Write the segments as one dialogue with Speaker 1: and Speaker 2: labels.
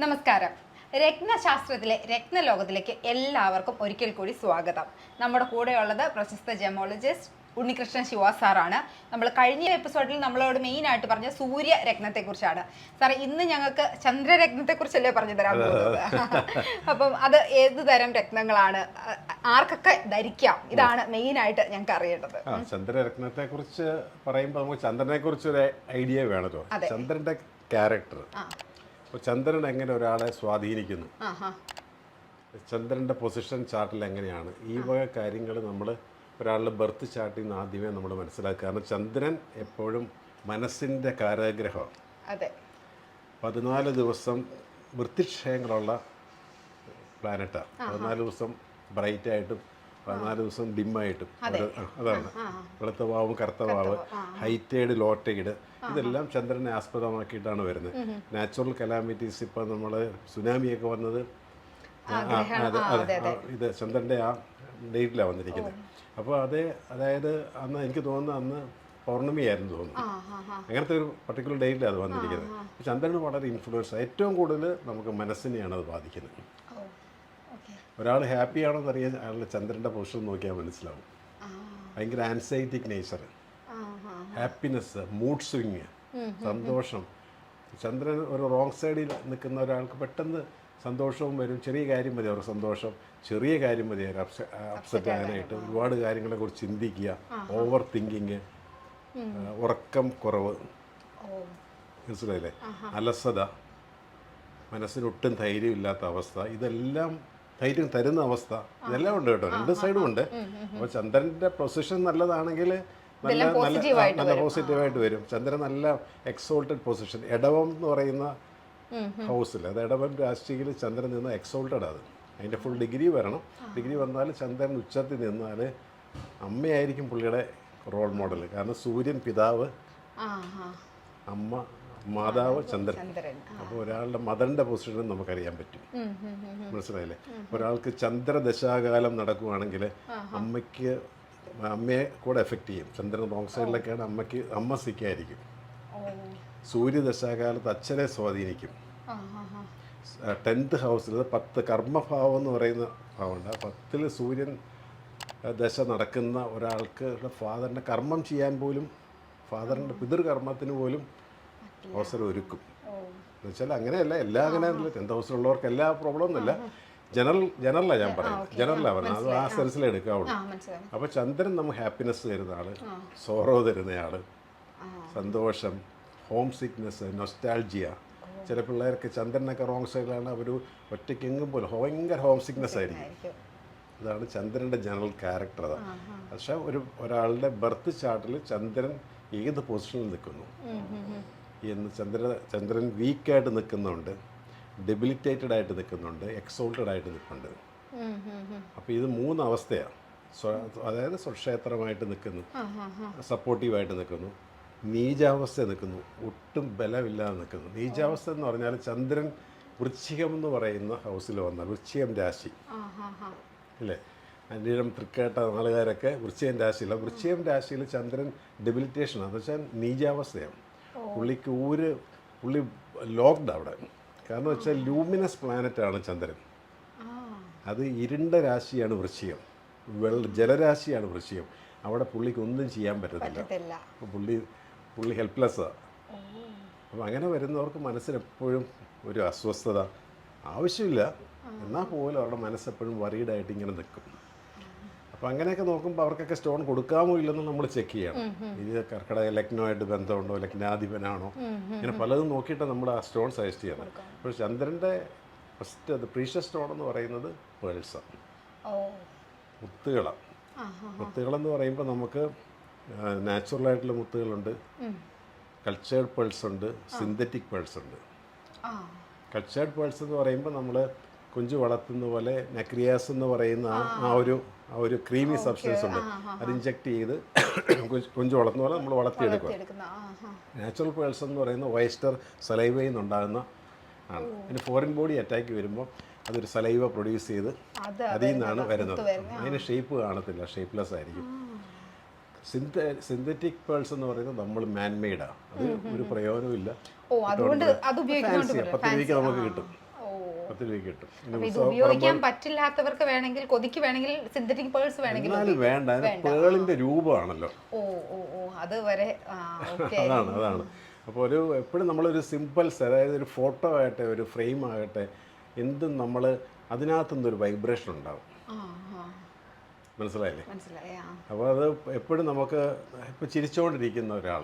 Speaker 1: നമസ്കാരം. രത്നശാസ്ത്രത്തിലെ രത്നലോകത്തിലേക്ക് എല്ലാവർക്കും ഒരിക്കൽ കൂടി സ്വാഗതം. നമ്മുടെ കൂടെയുള്ളത് പ്രശസ്ത ജെമോളജിസ്റ്റ് ഉണ്ണികൃഷ്ണൻ ശിവ സാറാണ്. നമ്മൾ കഴിഞ്ഞ എപ്പിസോഡിൽ നമ്മളോട് മെയിനായിട്ട് പറഞ്ഞ സൂര്യരത്നത്തെക്കുറിച്ചാണ്. സാർ ഇന്ന് ഞങ്ങൾക്ക് ചന്ദ്രരത്നത്തെക്കുറിച്ചല്ലേ പറഞ്ഞു തരാൻ പോകുന്നത്. അപ്പം അത് ഏത് തരം രത്നങ്ങളാണ്, ആർക്കൊക്കെ ധരിക്കാം, ഇതാണ് മെയിനായിട്ട് ഞങ്ങൾക്ക് അറിയേണ്ടത്.
Speaker 2: ചന്ദ്രരത്നത്തെക്കുറിച്ച് പറയുമ്പോൾ നമുക്ക് ചന്ദ്രനെ കുറിച്ചൊരു ഐഡിയ വേണമല്ലോ. ചന്ദ്രന്റെ ക്യാരക്ടർ, അപ്പോൾ ചന്ദ്രൻ എങ്ങനെ ഒരാളെ സ്വാധീനിക്കുന്നു, ചന്ദ്രൻ്റെ പൊസിഷൻ ചാർട്ടിൽ എങ്ങനെയാണ്, ഈ വക കാര്യങ്ങൾ നമ്മൾ ഒരാളുടെ ബർത്ത് ചാർട്ടിൽ നിന്ന് ആദ്യമേ നമ്മൾ മനസ്സിലാക്കുക. കാരണം ചന്ദ്രൻ എപ്പോഴും മനസ്സിൻ്റെ കാരാഗ്രഹമാണ്.
Speaker 1: അതെ,
Speaker 2: 14 ദിവസം വൃത്തിക്ഷയങ്ങളുള്ള പ്ലാനറ്റാണ്. 14 ദിവസം ബ്രൈറ്റായിട്ടും 14 ദിവസം ഡിമ്മായിട്ടും. അതാണ് വെളുത്ത വാവും കറുത്ത വാവ്, ഹൈറ്റൈഡ് ലോട്ടൈഡ്, ഇതെല്ലാം ചന്ദ്രനെ ആസ്പദമാക്കിയിട്ടാണ് വരുന്നത്. നാച്ചുറൽ കലാമിറ്റീസ്, ഇപ്പം നമ്മൾ സുനാമിയൊക്കെ വന്നത് ഇത് ചന്ദ്രൻ്റെ ആ ഡേറ്റിലാണ് വന്നിരിക്കുന്നത്. അപ്പോൾ അതായത് അന്ന് എനിക്ക് തോന്നുന്നു അന്ന് പൗർണമിയായിരുന്നു തോന്നുന്നു. അങ്ങനത്തെ ഒരു പർട്ടിക്കുലർ ഡേറ്റിലാണ് അത് വന്നിരിക്കുന്നത്. ചന്ദ്രന് വളരെ ഇൻഫ്ലുവൻസ്, ഏറ്റവും കൂടുതൽ നമുക്ക് മനസ്സിനെയാണ് അത് ബാധിക്കുന്നത്. ഒരാൾ ഹാപ്പി ആണോ എന്നറിയാൻ അയാളുടെ ചന്ദ്രൻ്റെ പൊസിഷൻ നോക്കിയാൽ മനസ്സിലാവും. ഭയങ്കര ആൻസൈറ്റിക് നേച്ചർ, ഹാപ്പിനെസ്, മൂഡ് സ്വിങ്, സന്തോഷം. ചന്ദ്രൻ ഒരു റോങ് സൈഡിൽ നിൽക്കുന്ന ഒരാൾക്ക് പെട്ടെന്ന് സന്തോഷവും വരും. ചെറിയ കാര്യം മതി അവർക്ക് സന്തോഷം, ചെറിയ കാര്യം മതി അവർ അപ്സെറ്റ് ആകാനായിട്ട്. ഒരുപാട് കാര്യങ്ങളെക്കുറിച്ച് ചിന്തിക്കുക, ഓവർ തിങ്കിങ്, ഉറക്കം കുറവ്, മനസ്സിലായില്ലേ, അലസത, മനസ്സിനൊട്ടും ധൈര്യമില്ലാത്ത അവസ്ഥ, ഇതെല്ലാം ധൈര്യം തരുന്ന അവസ്ഥ, ഇതെല്ലാം ഉണ്ട് കേട്ടോ. രണ്ട് സൈഡും ഉണ്ട്. അപ്പോൾ ചന്ദ്രൻ്റെ പൊസിഷൻ നല്ലതാണെങ്കിൽ നല്ല പോസിറ്റീവായിട്ട് വരും. ചന്ദ്രൻ നല്ല എക്സോൾട്ടഡ് പൊസിഷൻ, ഇടവം എന്ന് പറയുന്ന ഹൗസിൽ, അത് ഇടവം രാശിയിൽ ചന്ദ്രൻ നിന്ന് എക്സോൾട്ടഡ്, അത് അതിൻ്റെ ഫുൾ ഡിഗ്രി വരണം. ഡിഗ്രി വന്നാൽ ചന്ദ്രൻ ഉച്ചത്തിൽ നിന്നാൽ അമ്മയായിരിക്കും പുള്ളിയുടെ റോൾ മോഡൽ. കാരണം സൂര്യൻ പിതാവ്, അമ്മ മാതാവ്, ചന്ദ്രൻ. അപ്പോൾ ഒരാളുടെ മദറിൻ്റെ പൊസിഷൻ നമുക്കറിയാൻ പറ്റും. മനസ്സിലായില്ലേ? ഒരാൾക്ക് ചന്ദ്രദശാകാലം നടക്കുകയാണെങ്കിൽ അമ്മയെ കൂടെ എഫക്റ്റ് ചെയ്യും. ചന്ദ്രൻ റോങ് സൈഡിലൊക്കെയാണ് അമ്മ സിക്കായിരിക്കും. സൂര്യദശാകാലത്ത് അച്ഛനെ സ്വാധീനിക്കും. 10th ഹൗസിൽ 10 കർമ്മഭാവം എന്ന് പറയുന്ന ഭാവമുണ്ട്. 10ൽ സൂര്യൻ ദശ നടക്കുന്ന ഒരാൾക്ക് ഫാദറിൻ്റെ കർമ്മം ചെയ്യാൻ പോലും, ഫാദറിൻ്റെ പിതൃകർമ്മത്തിന് പോലും അവസരം ഒരുക്കും. എന്നുവെച്ചാൽ അങ്ങനെയല്ല, അങ്ങനെ 10th ഹൗസിലുള്ളവർക്ക് എല്ലാ പ്രോബ്ലം ഒന്നുമില്ല. ജനറലാണ് ഞാൻ പറയുന്നത്, ജനറലാണ് പറയുന്നത്. അത് ആ സെൻസിലേ എടുക്കാവുള്ളൂ. അപ്പോൾ ചന്ദ്രൻ നമുക്ക് ഹാപ്പിനെസ് തരുന്ന ആൾ, സോറോ തരുന്നയാൾ, സന്തോഷം, ഹോം സിക്നെസ്, നൊസ്റ്റാൾജിയ. ചില പിള്ളേർക്ക് ചന്ദ്രനൊക്കെ റോങ് സൈഡിലാണ്, അവർ ഒറ്റയ്ക്കെങ്ങും പോലും ഭയങ്കര ഹോം സിക്നെസ് ആയിരിക്കും. ഇതാണ് ചന്ദ്രൻ്റെ ജനറൽ ക്യാരക്ടർ. അതാണ്. പക്ഷേ ഒരാളുടെ ബർത്ത് ചാർട്ടിൽ ചന്ദ്രൻ ഏത് പൊസിഷനിൽ നിൽക്കുന്നു എന്ന്, ചന്ദ്രൻ വീക്കായിട്ട് നിൽക്കുന്നുണ്ട്, ഡെബിലിറ്റേറ്റഡ് ആയിട്ട് നിൽക്കുന്നുണ്ട്, എക്സോൾട്ടഡ് ആയിട്ട് നിൽക്കുന്നുണ്ട്. അപ്പോൾ ഇത് 3 അവസ്ഥയാണ്. അതായത് സ്വക്ഷേത്രമായിട്ട് നിൽക്കുന്നു, സപ്പോർട്ടീവായിട്ട് നിൽക്കുന്നു, നീചാവസ്ഥ നിൽക്കുന്നു, ഒട്ടും ബലമില്ലാതെ നിൽക്കുന്നു. നീചാവസ്ഥ എന്ന് പറഞ്ഞാൽ ചന്ദ്രൻ വൃശ്ചികം എന്ന് പറയുന്ന ഹൗസിൽ വന്നാൽ, വൃശ്ചികം രാശി ഇല്ലേ, അന്യം തൃക്കേട്ട നാളുകാരൊക്കെ വൃശ്ചികം രാശിയില്ല. വൃശ്ചികം രാശിയിൽ ചന്ദ്രൻ ഡെബിലിറ്റേഷനാണ്, എന്ന് വെച്ചാൽ നീചാവസ്ഥയാണ്. പുള്ളി ലോക്ക്ഡ് അവിടെ. കാരണം വെച്ചാൽ ലൂമിനസ് പ്ലാനറ്റാണ് ചന്ദ്രൻ. അത് ഇരുണ്ട രാശിയാണ് വൃശ്ചികം, ജലരാശിയാണ് വൃശ്ചികം. അവിടെ പുള്ളിക്ക് ഒന്നും ചെയ്യാൻ പറ്റത്തില്ല. അപ്പോൾ പുള്ളി ഹെൽപ്ലെസ്സാണ്. അപ്പോൾ അങ്ങനെ വരുന്നവർക്ക് മനസ്സിനെപ്പോഴും ഒരു അസ്വസ്ഥത, ആവശ്യമില്ല എന്നാൽ പോലും അവരുടെ മനസ്സെപ്പോഴും വറീഡായിട്ട് ഇങ്ങനെ നിൽക്കും. അപ്പോൾ അങ്ങനെയൊക്കെ നോക്കുമ്പോൾ അവർക്കൊക്കെ സ്റ്റോൺ കൊടുക്കാമോ ഇല്ലെന്ന് നമ്മൾ ചെക്ക് ചെയ്യണം. ഇത് കർക്കിടക ലഗ്നമായിട്ട് ബന്ധമുണ്ടോ, ലഗ്നാധിപനാണോ, ഇങ്ങനെ പലതും നോക്കിയിട്ട് നമ്മൾ ആ സ്റ്റോൺ സജസ്റ്റ് ചെയ്യണം. അപ്പോൾ ചന്ദ്രൻ്റെ ഫസ്റ്റ് പ്രീഷ്യസ് സ്റ്റോൺ എന്ന് പറയുന്നത് പേൾസാണ്, മുത്തുകളാണ്. മുത്തുകളെന്ന് പറയുമ്പോൾ നമുക്ക് നാച്ചുറലായിട്ടുള്ള മുത്തുകളുണ്ട്, കൾച്ചേർഡ് പേൾസ് ഉണ്ട്, സിന്തറ്റിക് പേൾസ് ഉണ്ട്. കൾച്ചേർഡ് പേൾസ് എന്ന് പറയുമ്പോൾ നമ്മൾ കുഞ്ചു വളർത്തുന്ന പോലെ നക്രിയാസ് എന്ന് പറയുന്ന ആ ഒരു ക്രീമി സബ്സ്റ്റൻസ് ഉണ്ട്, അത് ഇഞ്ചെക്ട് ചെയ്ത് കുഞ്ചു വളർത്തുന്ന പോലെ നമ്മൾ വളർത്തിയെടുക്കുക. നാച്ചുറൽ പേൾസ് എന്ന് പറയുന്ന ഓയസ്റ്റർ സലൈവയിൽ നിന്നുണ്ടാകുന്ന ആണ്. പിന്നെ ഫോറിൻ ബോഡി അറ്റാക്ക് വരുമ്പോൾ അതൊരു സലൈവ പ്രൊഡ്യൂസ് ചെയ്ത് അതിൽ നിന്നാണ് വരുന്നത്. അതിന് ഷേപ്പ് കാണത്തില്ല, ഷേപ്പ്ലെസ് ആയിരിക്കും. സിന്തറ്റിക് പേൾസ് എന്ന് പറയുന്നത് നമ്മൾ മാൻമെയ്ഡാണ്. അത് ഒരു പ്രയോജനമില്ല.
Speaker 1: ഓ അതുകൊണ്ട് അത് ഉപയോഗിക്കുന്നതുകൊണ്ട്
Speaker 2: ഫാൻസി 10 രൂപയ്ക്ക് നമുക്ക് കിട്ടും. 10 രൂപയ്ക്ക് കിട്ടും.
Speaker 1: അപ്പൊ ഇത് ഉപയോഗിക്കാൻ പറ്റില്ലാത്തവർക്ക് വേണമെങ്കിൽ കൊതിക്ക് വേണമെങ്കിൽ സിന്തറ്റിക് പേൾസ് വേണമെങ്കിൽ
Speaker 2: എന്നാലും വേണ്ട, അതിന് പേളിന്റെ രൂപമാണല്ലോ.
Speaker 1: ഓ ഓ ഓ അത് വരെ
Speaker 2: അതാണ്. അപ്പോൾ എപ്പോഴും നമ്മളൊരു സിമ്പിൾസ്, അതായത് ഒരു ഫോട്ടോ ആകട്ടെ, ഒരു ഫ്രെയിം ആകട്ടെ, എന്തും നമ്മൾ അതിനകത്തുനിന്നൊരു വൈബ്രേഷൻ ഉണ്ടാവും. മനസ്സിലായില്ലേ? അപ്പോൾ അത് എപ്പോഴും നമുക്ക് ഇപ്പോൾ ചിരിച്ചുകൊണ്ടിരിക്കുന്ന ഒരാൾ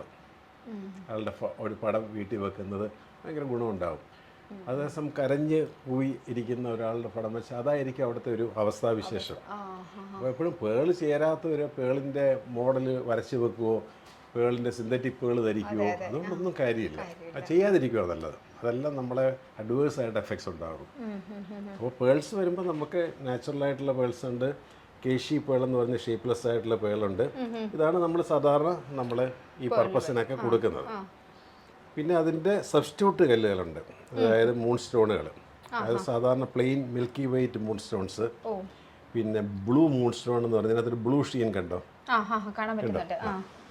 Speaker 2: അയാളുടെ ഒരു പടം വീട്ടിൽ വെക്കുന്നത് ഭയങ്കര ഗുണമുണ്ടാവും. അതേസമയം കരഞ്ഞ് പോയി ഇരിക്കുന്ന ഒരാളുടെ പടം വെച്ചാൽ അതായിരിക്കും അവിടുത്തെ ഒരു അവസ്ഥാവിശേഷം. അപ്പോൾ എപ്പോഴും പേള് ചേരാത്ത ഒരു പേളിൻ്റെ മോഡൽ വരച്ച് വെക്കുവോ, പേളിൻ്റെ സിന്തറ്റിക് പേള് ധരിക്കുവോ, അതുകൊണ്ടൊന്നും കാര്യമില്ല. അത് ചെയ്യാതിരിക്കുമോ നല്ലത്. അതെല്ലാം നമ്മളെ അഡ്വേഴ്സായിട്ട് എഫക്ട്സ് ഉണ്ടാകും. അപ്പോൾ പേൾസ് വരുമ്പോൾ നമുക്ക് നാച്ചുറലായിട്ടുള്ള പേൾസ് ഉണ്ട്, കേശി പേൾ എന്ന് പറഞ്ഞ ഷേപ്പ്ലെസ് ആയിട്ടുള്ള പേളുണ്ട്. ഇതാണ് നമ്മൾ സാധാരണ നമ്മൾ ഈ പർപ്പസിനൊക്കെ കൊടുക്കുന്നത്. പിന്നെ അതിൻ്റെ സബ്സ്റ്റിറ്റ്യൂട്ട് കല്ലുകളുണ്ട്, അതായത് മൂൺ സ്റ്റോണുകൾ. അതായത് സാധാരണ plain milky white moon stones, പിന്നെ ബ്ലൂ മൂൺ സ്റ്റോൺ എന്ന് പറഞ്ഞാൽ അതിനകത്തൊരു ബ്ലൂ ഷീൻ കണ്ടോ?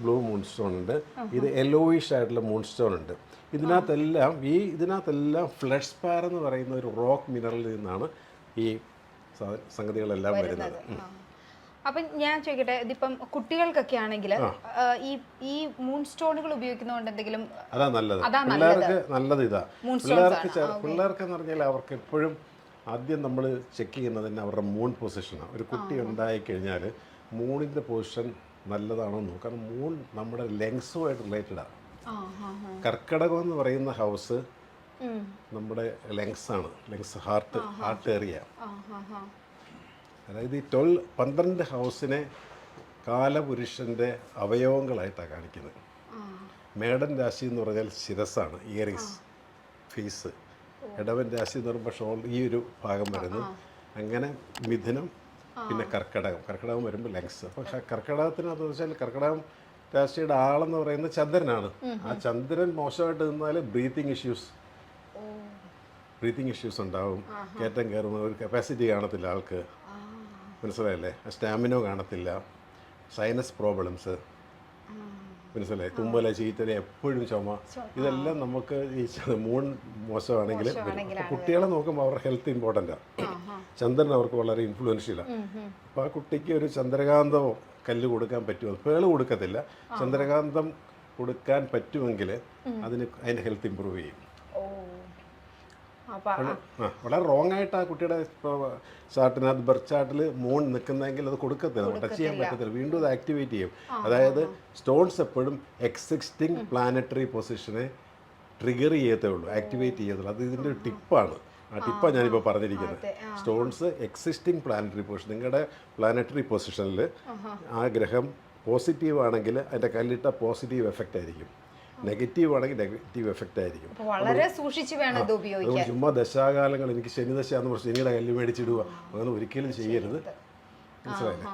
Speaker 2: ബ്ലൂ മൂൺ സ്റ്റോൺ ഉണ്ട്. ഇത് യെല്ലോയിഷ് ആയിട്ടുള്ള മൂൺ സ്റ്റോൺ ഉണ്ട്. ഇതിനകത്തെല്ലാം ഫ്ലഡ്സ്പാർ എന്ന് പറയുന്ന ഒരു റോക്ക് മിനറലിൽ നിന്നാണ് ഈ സംഗതികളെല്ലാം വരുന്നത്.
Speaker 1: അപ്പം ഞാൻ ചോദിക്കട്ടെ, ഇതിപ്പം കുട്ടികൾക്കൊക്കെ ആണെങ്കിൽ ഈ മൂൺ സ്റ്റോണുകൾ ഉപയോഗിക്കുന്നതുകൊണ്ട് എന്തെങ്കിലും
Speaker 2: അതാ നല്ലത്? പിള്ളേർക്ക് നല്ലത് ഇതാ. പിള്ളേർക്കെന്ന് പറഞ്ഞാൽ അവർക്ക് എപ്പോഴും ആദ്യം നമ്മൾ ചെക്ക് ചെയ്യുന്നത് തന്നെ അവരുടെ മൂൺ പൊസിഷനാണ്. ഒരു കുട്ടി ഉണ്ടായിക്കഴിഞ്ഞാൽ മൂണിൻ്റെ പൊസിഷൻ നല്ലതാണോ എന്ന് നോക്കാം. കാരണം മൂൺ നമ്മുടെ ലെങ്സുമായിട്ട് റിലേറ്റഡാണ്. കർക്കടകം എന്ന് പറയുന്ന ഹൗസ് നമ്മുടെ ലെങ്സാണ്, ഹാർട്ട് ഏരിയ. അതായത് ഈ 12 ഹൗസിനെ കാലപുരുഷൻ്റെ അവയവങ്ങളായിട്ടാണ് കാണിക്കുന്നത്. മേടൻ രാശി എന്ന് പറഞ്ഞാൽ ശിരസ്സാണ്, ഇയറിങ്സ്, ഫേസ്. ഇടവൻ രാശി എന്ന് പറയുമ്പോൾ ഷോൾ, ഈ ഒരു ഭാഗം വരുന്നു. അങ്ങനെ മിഥുനം, പിന്നെ കർക്കടകം വരുമ്പോൾ ലെങ്സ്. പക്ഷെ കർക്കടകത്തിനകത്ത് വെച്ചാൽ കർക്കടകം രാശിയുടെ ആളെന്ന് പറയുന്നത് ചന്ദ്രനാണ്. ആ ചന്ദ്രൻ മോശമായിട്ട് നിന്നാൽ ബ്രീത്തിങ് ഇഷ്യൂസ് ഉണ്ടാവും. കയറ്റം കയറുന്ന ഒരു കപ്പാസിറ്റി കാണത്തില്ല ആൾക്ക്, മനസ്സിലായല്ലേ? സ്റ്റാമിനോ കാണത്തില്ല, സൈനസ് പ്രോബ്ലംസ്, മനസ്സിലായി, തുമ്മല, ചീറ്റല, എപ്പോഴും ചുമ. ഇതെല്ലാം നമുക്ക് ഈ മൂൺ മോശമാണെങ്കിൽ കുട്ടികളെ നോക്കുമ്പോൾ അവരുടെ ഹെൽത്ത് ഇമ്പോർട്ടൻ്റാണ്. ചന്ദ്രൻ അവർക്ക് വളരെ ഇൻഫ്ലുവൻഷ്യലാണ്. അപ്പോൾ ആ കുട്ടിക്ക് ഒരു ചന്ദ്രകാന്തം കല്ല് കൊടുക്കാൻ പറ്റുമോ? പേള് കൊടുക്കത്തില്ല, ചന്ദ്രകാന്തം കൊടുക്കാൻ പറ്റുമെങ്കിൽ അതിൻ്റെ ഹെൽത്ത് ഇമ്പ്രൂവ് ചെയ്യും. വളരെ റോങ് ആയിട്ട് ആ കുട്ടിയുടെ ചാർട്ടിനകത്ത് ബർത്ത് ചാർട്ടിൽ മൂൺ നിൽക്കുന്നതെങ്കിൽ അത് കൊടുക്കത്തില്ല, ടച്ച് ചെയ്യാൻ പറ്റത്തില്ല. വീണ്ടും അത് ആക്ടിവേറ്റ് ചെയ്യും. അതായത് സ്റ്റോൺസ് എപ്പോഴും എക്സിസ്റ്റിംഗ് പ്ലാനറ്ററി പൊസിഷനെ ട്രിഗർ ചെയ്യത്തേ ഉള്ളൂ, ആക്ടിവേറ്റ് ചെയ്യത്തുള്ളൂ. അത് ഇതിൻ്റെ ഒരു ടിപ്പാണ്. ആ ടിപ്പാണ് ഞാനിപ്പോൾ പറഞ്ഞിരിക്കുന്നത്. സ്റ്റോൺസ് എക്സിസ്റ്റിംഗ് പ്ലാനറ്ററി പൊസിഷൻ, നിങ്ങളുടെ പ്ലാനറ്ററി പൊസിഷനിൽ ആ ഗ്രഹം പോസിറ്റീവ് ആണെങ്കിൽ അതിൻ്റെ കല്ലിട്ട പോസിറ്റീവ് എഫക്റ്റ് ആയിരിക്കും, നെഗറ്റീവ് ആണെങ്കിൽ നെഗറ്റീവ് എഫക്റ്റ് ആയിരിക്കും.
Speaker 1: വളരെ സൂക്ഷിച്ച് വേണം ഇത് ഉപയോഗിക്കാൻ.
Speaker 2: ചുമ്മാ ദശാകാലങ്ങൾ എനിക്ക് ശനിദശയാന്ന് പറഞ്ഞ് ശനിയുടെ കല്ല് മേടിച്ചിടുക, അങ്ങനെ ഒരിക്കലും ചെയ്യരുത്, മനസ്സിലായില്ലേ?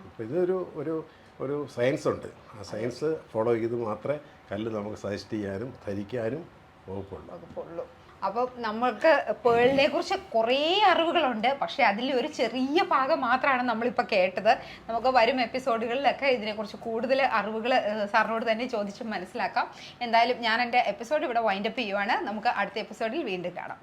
Speaker 2: അപ്പോൾ ഇതൊരു ഒരു ഒരു സയൻസ് ഉണ്ട്. ആ സയൻസ് ഫോളോ ചെയ്ത് മാത്രമേ കല്ല് നമുക്ക് സജസ്റ്റ് ചെയ്യാനും ധരിക്കാനും വകുപ്പുള്ളൂ.
Speaker 1: അപ്പോൾ നമ്മൾക്ക് പേളിനെ കുറിച്ച് കുറേ അറിവുകളുണ്ട്, പക്ഷേ അതിൽ ഒരു ചെറിയ ഭാഗം മാത്രമാണ് നമ്മളിപ്പോൾ കേട്ടത്. നമുക്ക് വരും എപ്പിസോഡുകളിലൊക്കെ ഇതിനെക്കുറിച്ച് കൂടുതൽ അറിവുകൾ സാറിനോട് തന്നെ ചോദിച്ച് മനസ്സിലാക്കാം. എന്തായാലും ഞാൻ എൻ്റെ എപ്പിസോഡ് ഇവിടെ വൈൻഡപ്പ് ചെയ്യുവാണ്. നമുക്ക് അടുത്ത എപ്പിസോഡിൽ വീണ്ടും കാണാം.